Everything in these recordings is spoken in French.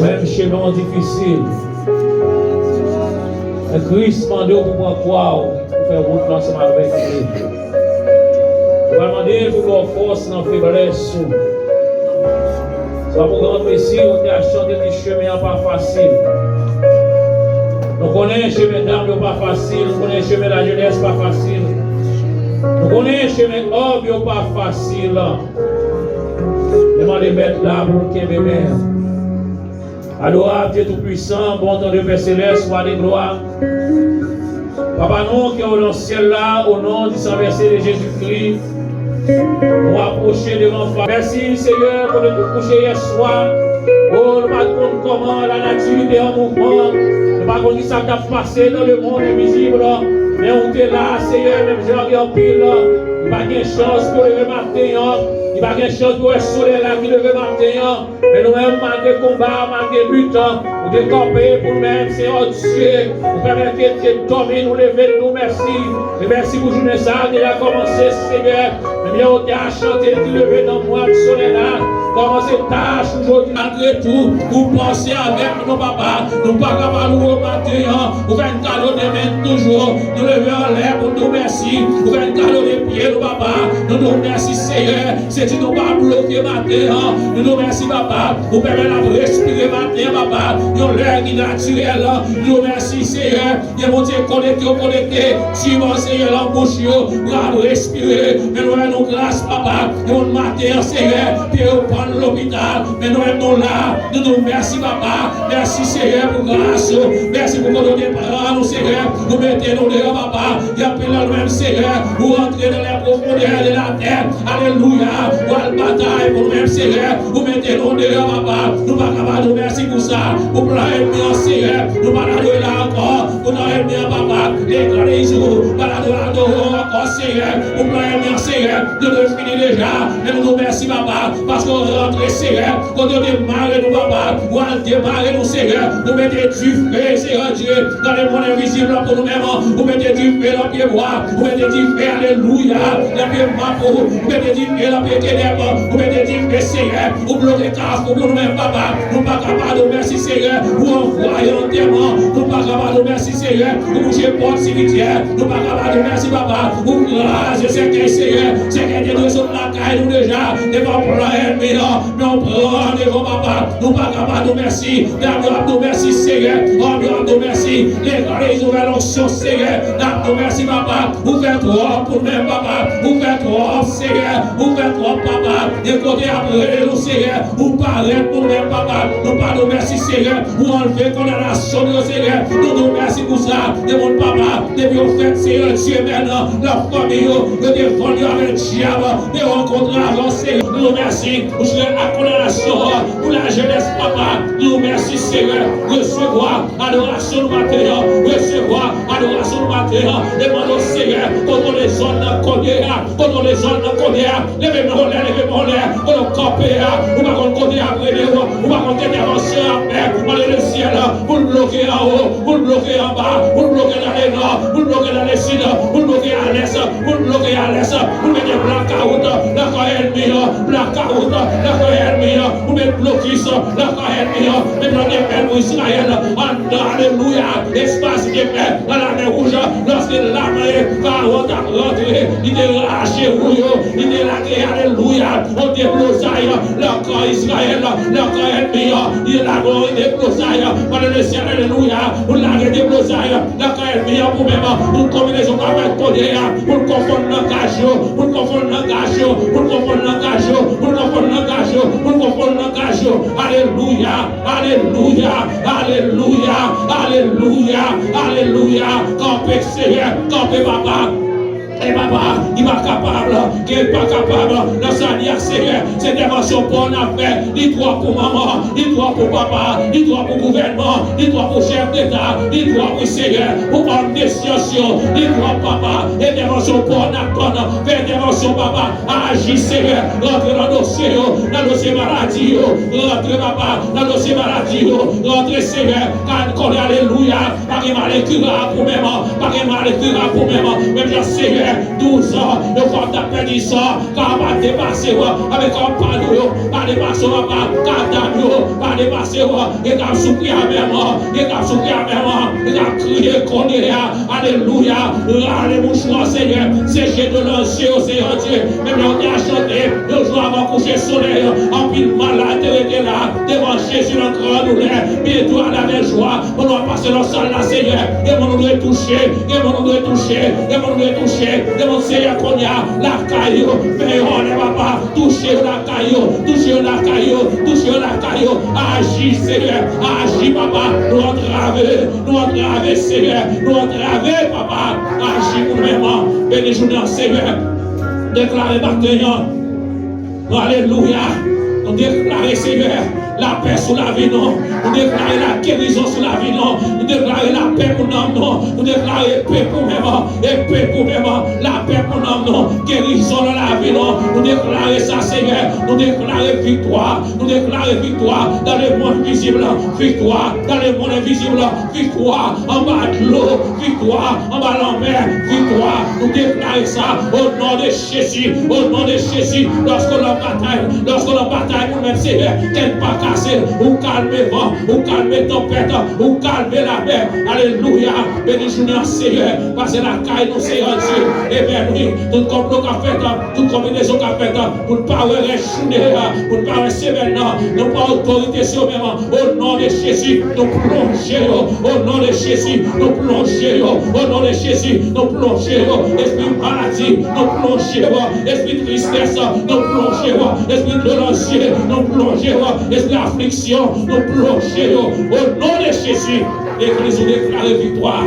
Même chemin difficile. Le Christ demande pour croire, pour faire route ensemble avec lui. On va demander pour leur force dans la faiblesse. Ça va pour grand plaisir, on a chanté des chemins pas faciles. Nous connaissons le chemin d'âme pas facile, nous connaissons le chemin de la jeunesse pas facile. Nous connaissons le chemin d'homme pas facile. Demandez mettre là pour qu'il bébé. Alors, Dieu Tout-Puissant, bon temps de Père Céleste, soit des gloires. Papa, nous qui sommes dans le ciel là, au nom du Saint-Verset de Jésus-Christ, nous approcher devant Papa. Merci Seigneur pour nous coucher hier soir. Oh, nous ne savons pas comment la nature est en mouvement. Nous ne savons pas qui ça a passé dans le monde invisible. Mais on est là, Seigneur, même j'ai en pile. Il n'y a pas de chance pour le matin. Il n'y a pas de chance pour le soleil là qui lève matin. Mais nous-mêmes, malgré combat, malgré lutte, nous décamper pour nous-mêmes, Seigneur Dieu. Nous permettez de tomber, nous lever, nous merci. Et merci pour journée ça, qui a commencé, Seigneur. Mais bien, on t'a chanté, qui lever dans moi, le soleil là. Commencez tâche aujourd'hui, malgré tout, vous pensez avec nos papas, nous pas capables de nous matin, vous faites un cadeau de main toujours, nous levons en l'air pour nous merci, vous faites un cadeau de pied, nos papas, nous nous merci Seigneur, c'est dit nous pas bloquer matin, nous nous merci papa, vous permettez de respirer matin papa, nous l'air qui naturel, nous merci Seigneur, et mon Dieu connecté, si mon Seigneur l'embouche, nous respirer, mais nous avons grâce papa, et on matin Seigneur, puis l'hôpital, mais nous sommes là, nous nous merci papa, merci Seigneur pour grâce, merci pour nos parents, nous Seigneur, nous mettons nous dehors papa, et appelez nous-mêmes Seigneur, pour rentrer dans les profondeurs de la terre, alléluia, pour la bataille pour nous-mêmes Seigneur, vous mettez nous dehors papa, nous pas capables de merci pour ça, pour plaire bien Seigneur, nous pas l'adorer là encore, pour nous aimer papa, déclarer les jours, pas l'adorer encore Seigneur, pour plaire bien Seigneur, nous devons finir déjà, mais nous nous merci papa, parce qu'on rentrer Seigneur, quand on démarre nous papa, ou on démarre nous Seigneur, nous mettez du feu Seigneur Dieu, dans les mondes invisibles pour nous-mêmes, vous mettez du feu dans le pied bois, vous mettez du feu, alléluia, dans le pied mapou, vous mettez du feu dans le pied ténèbres, vous mettez du feu Seigneur, Seigneur, ou bloquer casse pour nous-mêmes, papa. Nous pas capables de merci, Seigneur, ou envoyer enterrement. Nous pas capables de merci, Seigneur, ou bouger porte cimetière. Nous pas capables de merci, papa, ou grâce, Seigneur, Seigneur, Seigneur, Dieu, nous sommes la caille, nous déjà, devant plein ennemi, mais on prend devant papa. Nous pas capables de merci, nous merci, Seigneur, nous merci, les nouvelles options, Seigneur, nous merci, papa, vous faites trop pour nous, papa, vous faites trop, Seigneur, vous faites trop, papa, et côté après nous, Seigneur, vous parlez pour nous, papa, nous pas de merci, Seigneur, vous enlevez condamnation, Seigneur, nous merci pour ça, de mon papa, depuis au fait, Seigneur, Dieu maintenant, leur famille, de défendre avec diable, de rencontrer avant, Seigneur, nous remercions pour la condamnation, pour la jeunesse, papa, nous remercions, Seigneur, recevoir adoration matin, recevoir adoration matin, demandons, Seigneur, contre les zones codéa, contre les zones codéa, levez-moi en l'air, pour le camper, ou pas qu'on côté après nous, ou pas qu'on intervention après, on est le ciel, pour le bloquer en haut, pour le bloquer en bas, pour le bloquer dans les nord, pour le bloquer dans les sud, pour le bloquer à l'est, pour le bloquer à l'est, pour mettre blackout, la corps ennemi, blackout, la corps ennemi, pour mettre blocus, la corps ennemi, maintenant des pères pour Israël, alléluia, espace de paix dans la mer rouge, lorsque l'armée va rentrer, il est lâché, il est lâché, alléluia, on déblouse leur corps Israël, leur corps ennemi, il est là, il déblouse, par le ciel, alléluia, pour l'arrêter déblouse, leur corps ennemi, pour même, pour combinaison avec Codéa, pour confondre le cachot, pour confondre le cachot, pour confondre le cachot, pour confondre le cachot, pour confondre le cachot, alléluia, alléluia, alléluia, alléluia, alléluia, campez Seigneur, campez papa. Et papa, il va capable, qu'il n'est pas capable, dans sa vie, Seigneur, c'est intervention bonne à faire, il doit pour maman, il doit pour papa, il doit pour gouvernement, il doit pour chef d'État, il doit pour Seigneur, pour homme de science, il doit papa, intervention bonne à bonne, faire intervention papa, agir Seigneur, rentrer dans le dossier maladie, rentrer papa, dans le dossier maladie, rentrer Seigneur, car alléluia, par les malheurs pour même, par les malheurs pour même je Seigneur, 12 ans, le corps t'a perdu ça, car on va dépasser avec un panneau, pas dépasser, pas dépasser, et t'as souffert à même, et t'as souffert à même, et t'as crié qu'on est alléluia, allez mon choix Seigneur, c'est j'ai de l'ancien au Seigneur Dieu, même on t'a chanté, le jour avant coucher soleil, en pile malade, était là, devant Jésus dans grand douleur, mais toi à la joie, on doit passer dans salle là Seigneur, et on doit toucher, et on doit toucher, et on doit toucher, de mon Seigneur qu'on y a la caillou, mais on ne va pas toucher la caillou, toucher la caillou, toucher la caillou, agis Seigneur, agis papa, nous entraver Seigneur, nous entraver papa, agis pour nous-mêmes, béni journée Seigneur, déclarer maintenant, alléluia, nous déclarer Seigneur, la paix sur la vie, non. Nous déclarer la guérison sur la vie, non. Nous déclarer la paix pour nous, non. Nous déclarer paix pour nous, et paix pour nous, la paix pour nous, non. Guérison dans la vie, non. Nous déclarer ça, Seigneur. Nous déclarer victoire. Nous déclarer victoire dans le monde visible, victoire dans le monde invisible, victoire en bas de l'eau, victoire en bas de la mer, victoire. Nous déclarer ça au nom de Jésus, au nom de Jésus. Lorsqu'on bataille pour même Seigneur, qu'elle pas ou calmer vent, ou calmer tempête, ou calmer la mer. Alléluia. Béni journée Seigneur. Passez la caille, nous Seigneur Dieu. Et bien oui, tout complot qu'a fait, toute combinaison qu'a fait, pour ne pas réchouer, pour ne pas rester maintenant, nous pas autorité sur même. Au nom de Jésus, nous plongeons. Au nom de Jésus, nous plongeons. Au nom de Jésus, nous plongeons. Esprit maladie, nous plongeons. Esprit tristesse, nous plongeons. Esprit de l'anxiété, nous plongeons. Esprit affliction, nous plongeons au nom de Jésus. L'Église nous déclare victoire.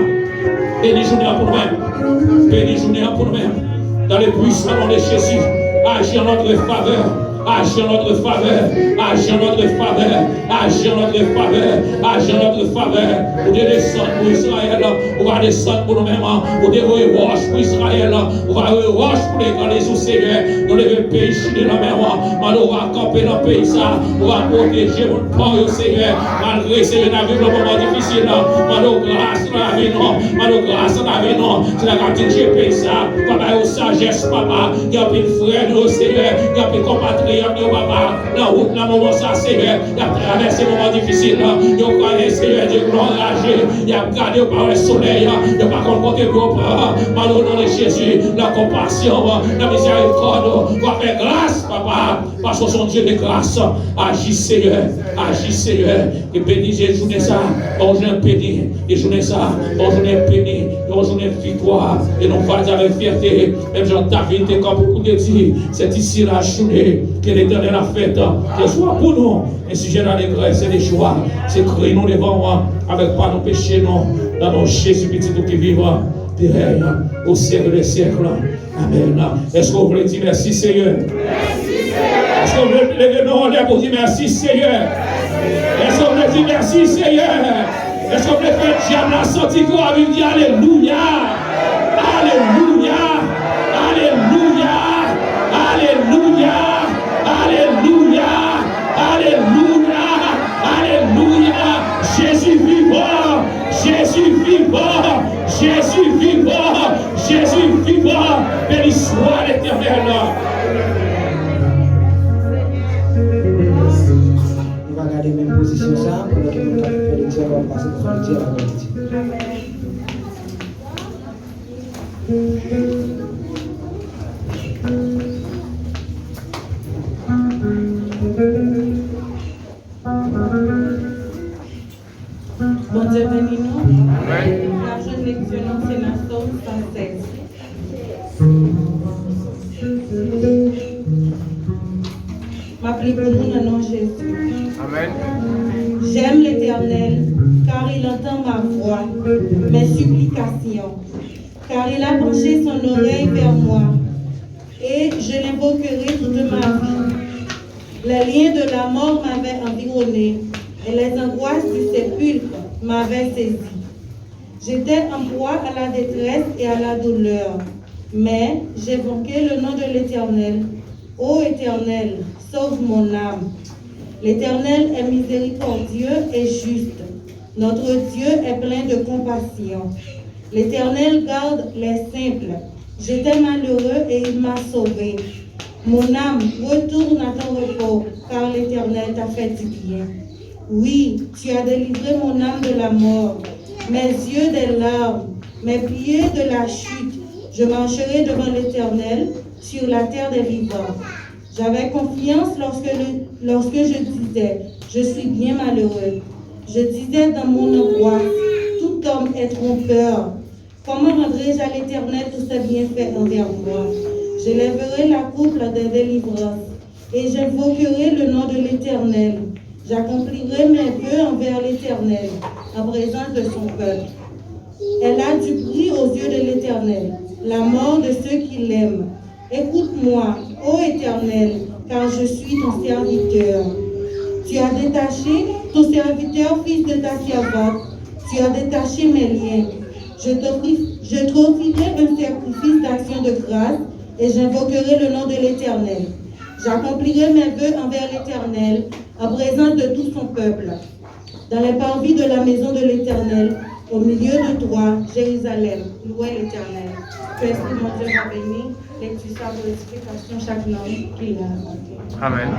Béni journée pour nous-mêmes. Béni journée pour nous-mêmes. Dans le puissant nom de Jésus, agis en notre faveur. Agis en notre faveur, agis en notre faveur, agis en notre faveur, agis en notre faveur. Pour descendre pour Israël, on va descendre pour nous-mêmes, pour des roches pour Israël, on va roches pour les grands les Seigneur. Nous devons pécher de la mer, on va camper dans le pays, on va protéger mon port, Seigneur, malgré Seigneur, on a vu le moment difficile, malgré grâce dans la vie, non, malgré grâce dans la vie, non, c'est la capitale, j'ai payé ça, papa, au sagesse, papa, il y a plus de frères, Seigneur, il y a plus de compatriotes. prière, papa, dans la route, dans le moment ça, Seigneur, il a traversé un moment difficile, il a croyé, Seigneur, Dieu, gloire il a gardé par le soleil, il n'a pas compté pour par le nom de Jésus, la compassion, la miséricorde, va faire grâce, papa, parce que son Dieu de grâce, agis, Seigneur, et bénis Jésus de ça, on journée béni, et journée ça, on journée béni, on journée victoire, et non pas avec fierté, même Jean David, comme beaucoup de dit, c'est ici la journée que l'Éternel a faite, que soit pour nous, un sujet d'allégresse et de joie, c'est créer nous devant moi, avec pas nos péchés, non, dans nos Jésus petit nous qui vivent, au siècle des siècles. Amen. Est-ce que vous voulez dire merci Seigneur? Est-ce que vous voulez lever nos mains pour dire merci Seigneur? Est-ce que vous voulez dire merci Seigneur? Est-ce que vous voulez faire le diable la sortie pour avoir dit Alléluia? Alléluia! Alléluia! Alléluia! Alléluia! Alléluia! Alléluia! Jésus vivant! Jésus vivant! Jésus vivant! Jésus vivant! Béni soit l'Éternel! On va garder la même position ça pour que nous fassions le tir, on va passer pour le tir à la vérité. Bon Dieu béni nous. La jeune lecture c'est la Somme 116. M'appelez pour nous dans le nom de Jésus. Amen. J'aime l'Éternel, car il entend ma voix, mes supplications, car il a penché son oreille vers moi, et je l'invoquerai toute ma vie. Les liens de la mort m'avaient environné, et les angoisses du sépulcre m'avaient saisi. J'étais en proie à la détresse et à la douleur, mais j'évoquai le nom de l'Éternel. Ô Éternel, sauve mon âme. L'Éternel est miséricordieux et juste. Notre Dieu est plein de compassion. L'Éternel garde les simples. J'étais malheureux et il m'a sauvé. Mon âme, retourne à ton repos, car l'Éternel t'a fait du bien. Oui, tu as délivré mon âme de la mort, mes yeux des larmes, mes pieds de la chute. Je marcherai devant l'Éternel sur la terre des vivants. J'avais confiance lorsque je disais, je suis bien malheureux. Je disais dans mon angoisse, tout homme est trompeur. Comment rendrai-je à l'Éternel tous ses bienfaits envers moi? J'élèverai la coupe des délivrances et j'invoquerai le nom de l'Éternel. J'accomplirai mes vœux envers l'Éternel en présence de son peuple. Elle a du prix aux yeux de l'Éternel, la mort de ceux qui l'aiment. Écoute-moi, ô Éternel, car je suis ton serviteur. Tu as détaché ton serviteur, fils de ta servante. Tu as détaché mes liens. Je t'offrirai un sacrifice d'action de grâce et j'invoquerai le nom de l'Éternel. J'accomplirai mes vœux envers l'Éternel en présence de tout son peuple. Dans les parvis de la maison de l'Éternel, au milieu de toi, Jérusalem, louez l'Éternel. Que l'Esprit mon Dieu m'a béni, lecture sa glorification chaque langue qu'il a. Amen.